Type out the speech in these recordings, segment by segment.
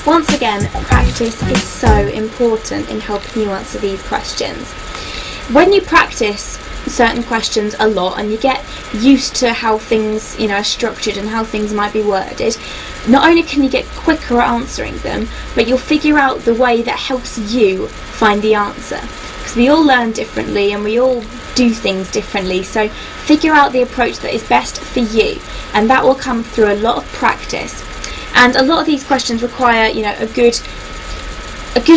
Once again, practice is so important in helping you answer these questions. When you practice certain questions a lot and you get used to how things, are structured and how things might be worded, not only can you get quicker at answering them, but you'll figure out the way that helps you find the answer. Because we all learn differently and we all do things differently, so figure out the approach that is best for you, and that will come through a lot of practice. And a lot of these questions require, a good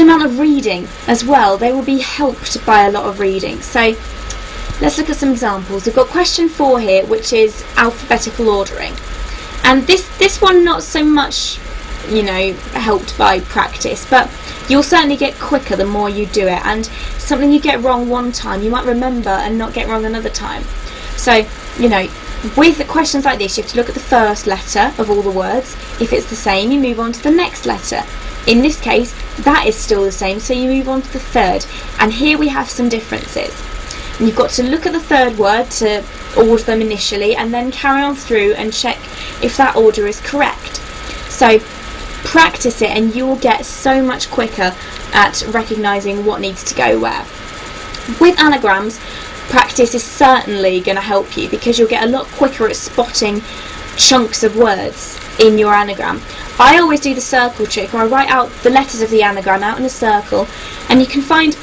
amount of reading as well. They will be helped by a lot of reading. So let's look at some examples. We've got question 4 here, which is alphabetical ordering. And this one not so much, helped by practice, but you'll certainly get quicker the more you do it. And something you get wrong one time, you might remember and not get wrong another time. So, with the questions like this, you have to look at the first letter of all the words. If it's the same, you move on to the next letter. In this case, that is still the same, so you move on to the third. And here we have some differences. And you've got to look at the third word to order them initially, and then carry on through and check if that order is correct. So practice it and you will get so much quicker at recognising what needs to go where. With anagrams, practice is certainly going to help you, because you'll get a lot quicker at spotting chunks of words in your anagram. I always do the circle trick, where I write out the letters of the anagram out in a circle, and you can find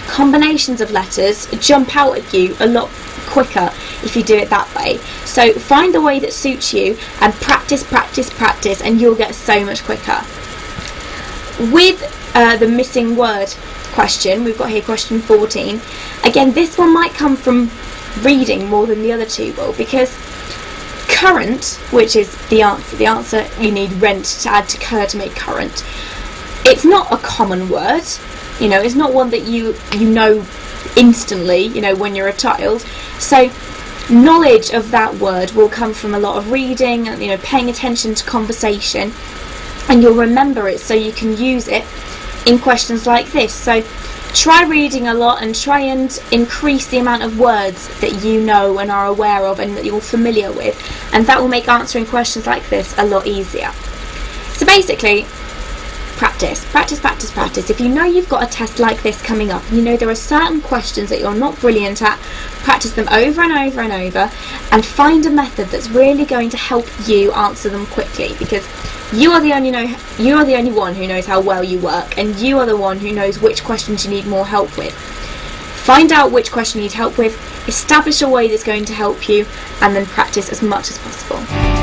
combinations of letters jump out at you a lot quicker if you do it that way. So find the way that suits you and practice, and you'll get so much quicker. With the missing word question, we've got here question 14. Again, this one might come from reading more than the other two will, because current, which is the answer you need rent to add to cur to make current, it's not a common word. It's not one that you know instantly, when you're a child. So knowledge of that word will come from a lot of reading, paying attention to conversation, and you'll remember it so you can use it in questions like this. So try reading a lot and try and increase the amount of words that you know and are aware of and that you're familiar with, and that will make answering questions like this a lot easier. So basically, practice. If you know you've got a test like this coming up, and there are certain questions that you're not brilliant at, practice them over and over and over, and find a method that's really going to help you answer them quickly, because you are the only one who knows how well you work, and you are the one who knows which questions you need more help with. Find out which question you need help with, establish a way that's going to help you, and then practice as much as possible.